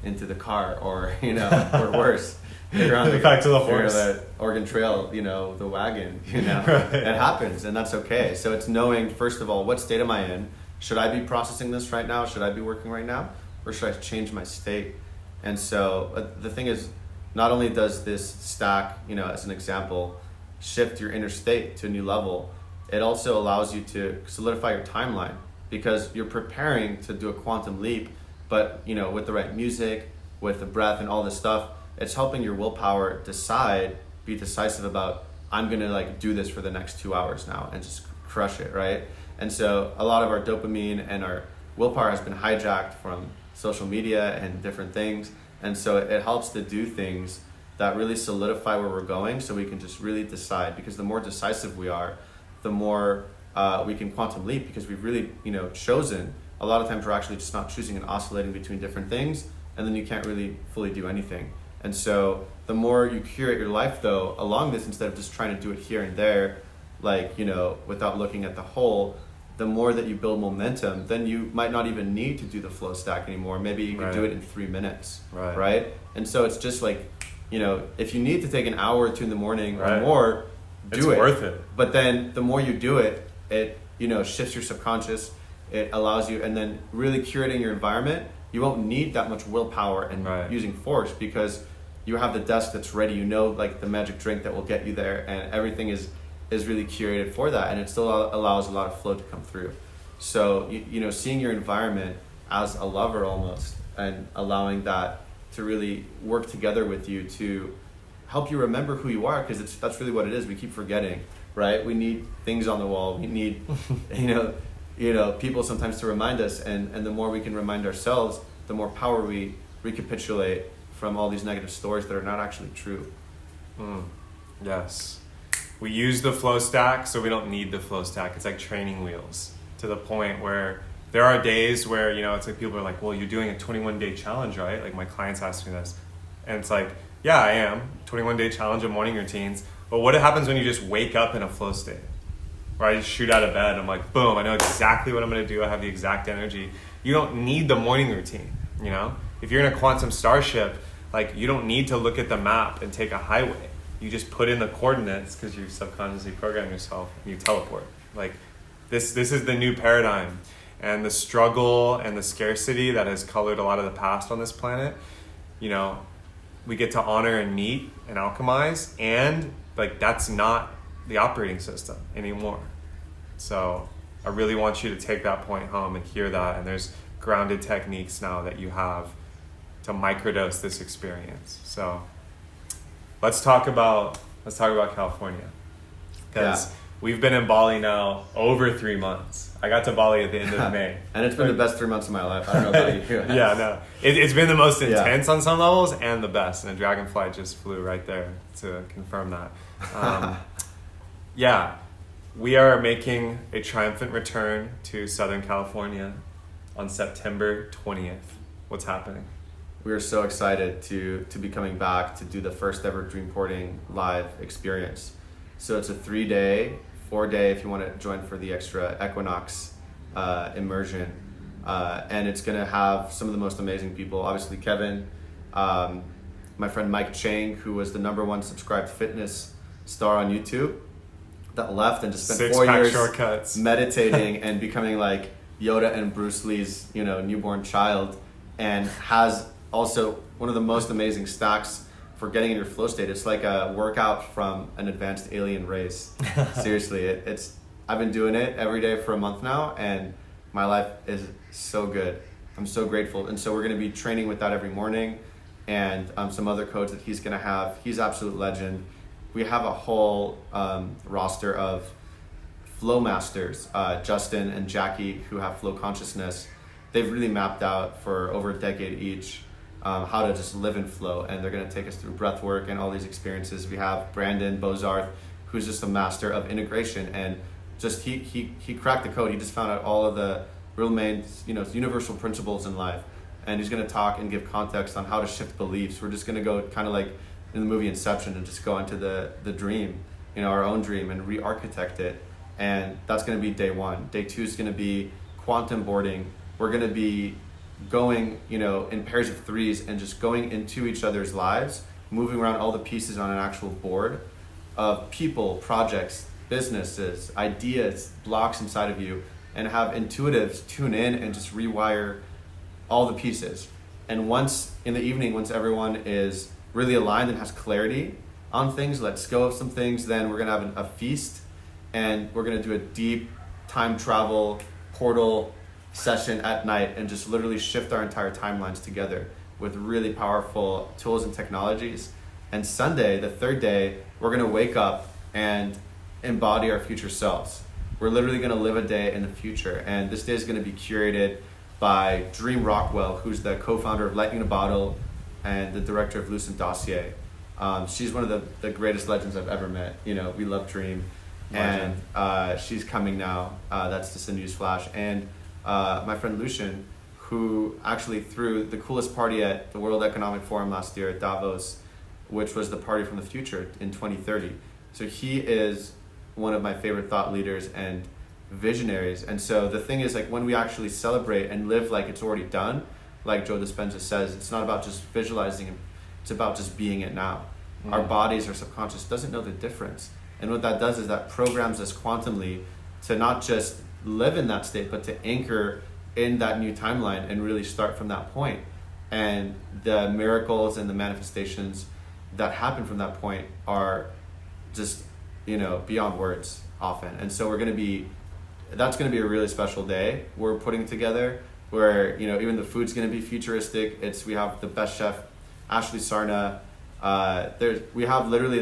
the car, or, or worse. You're on back to the horse. The Oregon Trail, the wagon, Right. It happens, and that's okay. So it's knowing, first of all, what state am I in? Should I be processing this right now? Should I be working right now? Or should I change my state? And so the thing is, not only does this stack, as an example, shift your inner state to a new level, it also allows you to solidify your timeline, because you're preparing to do a quantum leap, but with the right music, with the breath and all this stuff, it's helping your willpower be decisive about, I'm gonna do this for the next 2 hours now and just crush it, right? And so a lot of our dopamine and our willpower has been hijacked from social media and different things. And so it helps to do things that really solidify where we're going, so we can just really decide. Because the more decisive we are, the more we can quantum leap, because we've really, chosen. A lot of times we're actually just not choosing and oscillating between different things, and then you can't really fully do anything. And so the more you curate your life, though, along this, instead of just trying to do it here and there, without looking at the whole, the more that you build momentum, then you might not even need to do the flow stack anymore. Maybe you can do it in 3 minutes, right? And so it's just like, if you need to take an hour or 2 in the morning or more, do it. It's worth it. But then the more you do it, it, shifts your subconscious. It allows you, and then really curating your environment, you won't need that much willpower and using force, because you have the desk that's ready, the magic drink that will get you there, and everything is really curated for that, and it still allows a lot of flow to come through. So, seeing your environment as a lover almost, and allowing that to really work together with you to help you remember who you are, because that's really what it is. We keep forgetting, right? We need things on the wall. We need, people sometimes to remind us, and the more we can remind ourselves, the more power we recapitulate from all these negative stories that are not actually true. Yes. We use the flow stack, so we don't need the flow stack. It's like training wheels, to the point where there are days where, it's like people are like, well, you're doing a 21-day challenge, right? Like my clients ask me this. And it's like, yeah, I am. 21-day challenge of morning routines. But what happens when you just wake up in a flow state? Or I just shoot out of bed. I'm like, boom, I know exactly what I'm going to do. I have the exact energy. You don't need the morning routine, If you're in a quantum starship, like you don't need to look at the map and take a highway. You just put in the coordinates because you subconsciously program yourself and you teleport. Like this is the new paradigm. And the struggle and the scarcity that has colored a lot of the past on this planet, we get to honor and meet and alchemize, and like that's not the operating system anymore. So I really want you to take that point home and hear that. And there's grounded techniques now that you have to microdose this experience. So let's talk about California, because we've been in Bali now over 3 months. I got to Bali at the end of May. And it's been the best 3 months of my life. I don't know about you. Yeah, no. It's been the most intense on some levels and the best. And a dragonfly just flew right there to confirm that. We are making a triumphant return to Southern California on September 20th. What's happening? We are so excited to be coming back to do the first ever Dreamporting live experience. So it's a 3-day, 4-day if you want to join for the extra equinox immersion. And it's going to have some of the most amazing people. Obviously Kevin, my friend Mike Chang, who was the #1 subscribed fitness star on YouTube, that left and just spent 4 years shortcuts, meditating and becoming like Yoda and Bruce Lee's, newborn child, and has also one of the most amazing stacks for getting in your flow state. It's like a workout from an advanced alien race. Seriously, I've been doing it every day for a month now, and my life is so good. I'm so grateful. And so we're going to be training with that every morning, and some other codes that he's going to have. He's absolute legend. We have a whole roster of flow masters, Justin and Jackie, who have flow consciousness. They've really mapped out for over a decade each how to just live in flow, and they're going to take us through breath work and all these experiences. We have Brandon Bozarth, who's just a master of integration, and just he cracked the code. He just found out all of the real main universal principles in life, and he's going to talk and give context on how to shift beliefs. We're just going to go kind of like in the movie Inception and just go into the dream, our own dream, and re-architect it. And that's going to be day 1. Day 2 is going to be quantum boarding. We're going to be going, in pairs of 3s and just going into each other's lives, moving around all the pieces on an actual board of people, projects, businesses, ideas, blocks inside of you, and have intuitives tune in and just rewire all the pieces. And once in the evening, once everyone is really aligned and has clarity on things, lets go of some things, then we're going to have a feast, and we're going to do a deep time travel portal session at night and just literally shift our entire timelines together with really powerful tools and technologies. And Sunday, the 3rd day, we're going to wake up and embody our future selves. We're literally going to live a day in the future, and this day is going to be curated by Dream Rockwell, who's the co-founder of Lightning in a Bottle and the director of Lucent Dossier. She's one of the greatest legends I've ever met. We love Dream. And she's coming now. That's just a news flash. And my friend Lucian, who actually threw the coolest party at the World Economic Forum last year at Davos, which was the party from the future in 2030. So he is one of my favorite thought leaders and visionaries. And so the thing is, like, when we actually celebrate and live like it's already done, like Joe Dispenza says, it's not about just visualizing it, it's about just being it now. Our bodies, our subconscious doesn't know the difference. And what that does is that programs us quantumly to not just live in that state, but to anchor in that new timeline and really start from that point. And the miracles and the manifestations that happen from that point are just, beyond words often. And so that's going to be a really special day we're putting together, where, even the food's going to be futuristic. We have the best chef, Ashley Sarna. We have literally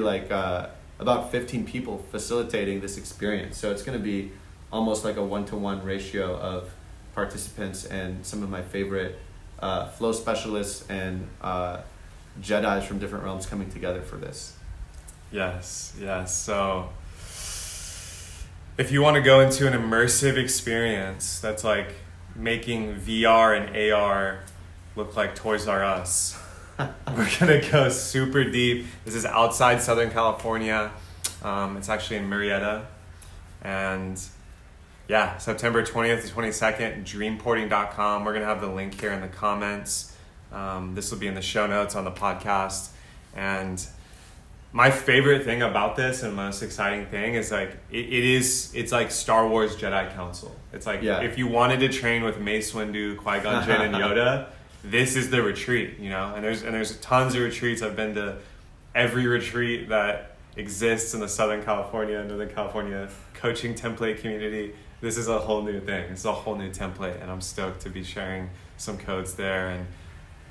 about 15 people facilitating this experience. So it's going to be almost like a 1-to-1 ratio of participants and some of my favorite flow specialists and Jedis from different realms coming together for this. Yes. So if you want to go into an immersive experience that's like making VR and AR look like Toys R Us, we're going to go super deep. This is outside Southern California. It's actually in Murrieta. And yeah, September 20th to 22nd, DREAMPORTING.com. We're going to have the link here in the comments. This will be in the show notes on the podcast. And my favorite thing about this and most exciting thing is like, it's like Star Wars Jedi Council. It's like, if you wanted to train with Mace Windu, Qui-Gon Jinn, and Yoda, this is the retreat, you know? And there's tons of retreats. I've been to every retreat that exists in the Northern California coaching template community. This is a whole new thing. It's a whole new template, and I'm stoked to be sharing some codes there and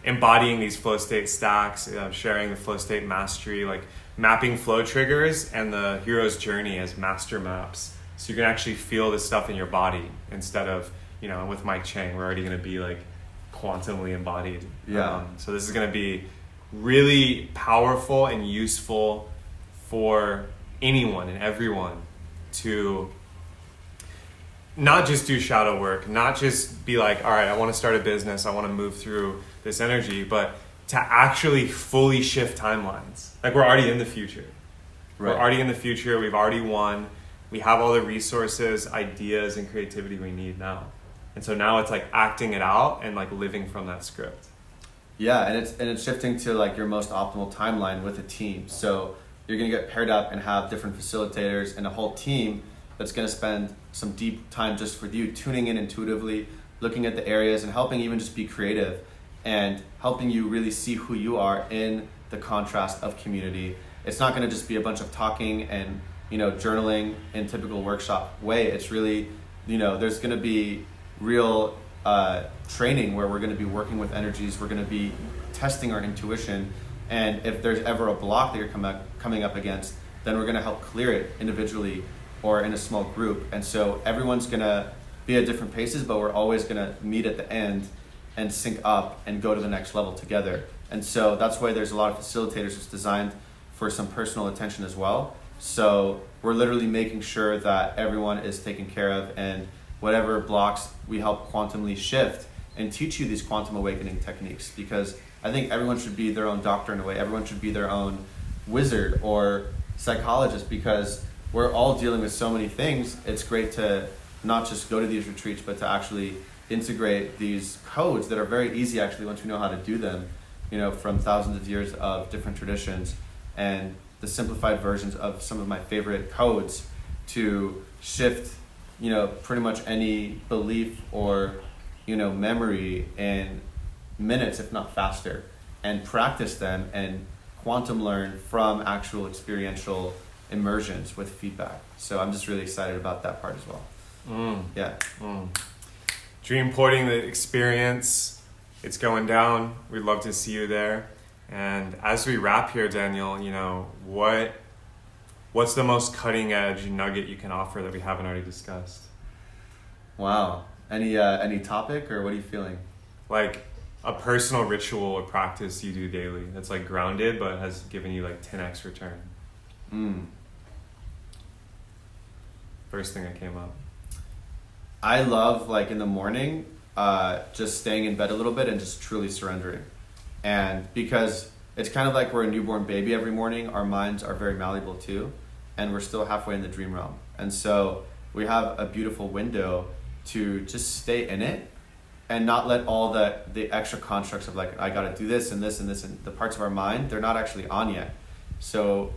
embodying these flow state stacks, sharing the flow state mastery, like mapping flow triggers and the hero's journey as master maps. So you can actually feel this stuff in your body instead of, you know, with Mike Chang, we're already going to be like quantumly embodied. So this is going to be really powerful and useful for anyone and everyone to not just do shadow work, not just be like, all right, I want to start a business, I want to move through this energy, but to actually fully shift timelines. Like we're already in the future. Right. We're already in the future. We've already won. We have all the resources, ideas, and creativity we need now. And so now it's like acting it out and like living from that script. Yeah, and it's shifting to like your most optimal timeline with a team. So you're going to get paired up and have different facilitators and a whole team that's going to spend some deep time just for you, tuning in intuitively, looking at the areas and helping even just be creative and helping you really see who you are in the contrast of community. It's not going to just be a bunch of talking and, you know, journaling in typical workshop way. It's really, you know, there's going to be real training where we're going to be working with energies. We're going to be testing our intuition. And if there's ever a block that you're coming up against, then we're going to help clear it individually or in a small group. And so everyone's going to be at different paces, but we're always going to meet at the end and sync up and go to the next level together. And so that's why there's a lot of facilitators. It's designed for some personal attention as well. So we're literally making sure that everyone is taken care of, and whatever blocks, we help quantumly shift and teach you these quantum awakening techniques, because I think everyone should be their own doctor in a way. Everyone should be their own wizard or psychologist, because we're all dealing with so many things. It's great to not just go to these retreats, but to actually integrate these codes that are very easy actually once we know how to do them, you know, from thousands of years of different traditions and the simplified versions of some of my favorite codes to shift, you know, pretty much any belief or, you know, memory in minutes, if not faster, and practice them and quantum learn from actual experiential immersions with feedback. So I'm just really excited about that part as well. Dreamporting, the experience, it's going down. We'd love to see you there. And as we wrap here, Daniel, you know, what's the most cutting edge nugget you can offer that we haven't already discussed? Wow. Any topic, or what are you feeling? Like a personal ritual or practice you do daily that's like grounded but has given you like 10x return. First thing that came up. I love, like, in the morning, just staying in bed a little bit and just truly surrendering. And because it's kind of like we're a newborn baby every morning, our minds are very malleable too, and we're still halfway in the dream realm. And so we have a beautiful window to just stay in it and not let all the extra constructs of like, I gotta do this and this and this, and the parts of our mind, they're not actually on yet. So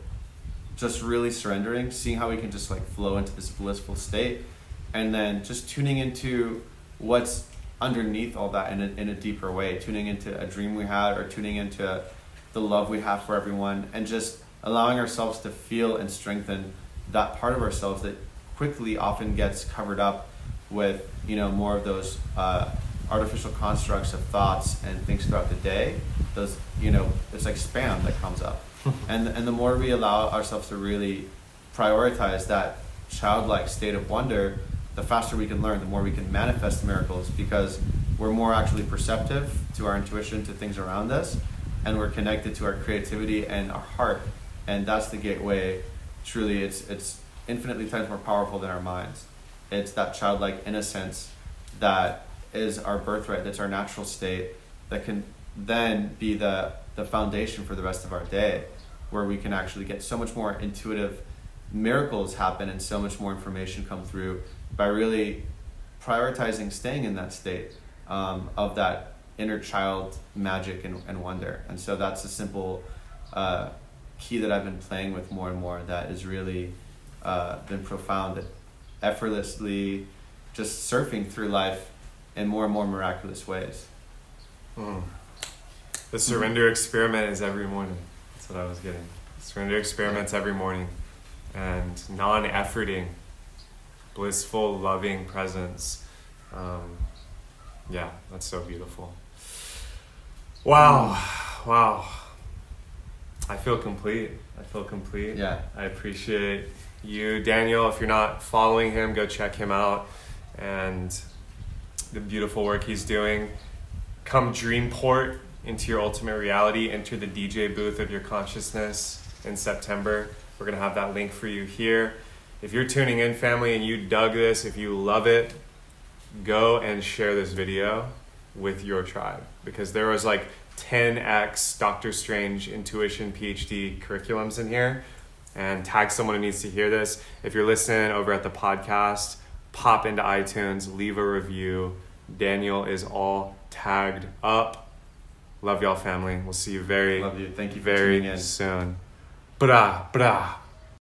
just really surrendering, seeing how we can just like flow into this blissful state, and then just tuning into what's underneath all that in a deeper way, tuning into a dream we had, or tuning into the love we have for everyone, and just allowing ourselves to feel and strengthen that part of ourselves that quickly often gets covered up with, you know, more of those artificial constructs of thoughts and things throughout the day. Those, you know, it's like spam that comes up. And the more we allow ourselves to really prioritize that childlike state of wonder, the faster we can learn, the more we can manifest miracles, because we're more actually perceptive to our intuition, to things around us, and we're connected to our creativity and our heart. And that's the gateway. Truly, it's infinitely times more powerful than our minds. It's that childlike innocence that is our birthright, that's our natural state, that can then be the foundation for the rest of our day, where we can actually get so much more intuitive miracles happen and so much more information come through by really prioritizing staying in that state of that inner child magic and wonder. And so that's a simple key that I've been playing with more and more, that is really been profound, that effortlessly just surfing through life in more and more miraculous ways. The surrender experiment is every morning. That's what I was getting. Surrender experiments every morning. And non-efforting, blissful, loving presence. Yeah, that's so beautiful. Wow. I feel complete. Yeah. I appreciate you, Daniel. If you're not following him, go check him out and the beautiful work he's doing. Come dreamport into your ultimate reality. Enter the DJ booth of your consciousness in September. We're going to have that link for you here. If you're tuning in, family, and you dug this, if you love it, go and share this video with your tribe, because there was like 10x Dr. Strange Intuition PhD curriculums in here, and tag someone who needs to hear this. If you're listening over at the podcast, pop into iTunes, leave a review. Daniel is all tagged up. Love y'all, family. We'll see you Love you. Thank you for tuning in. soon. Bra.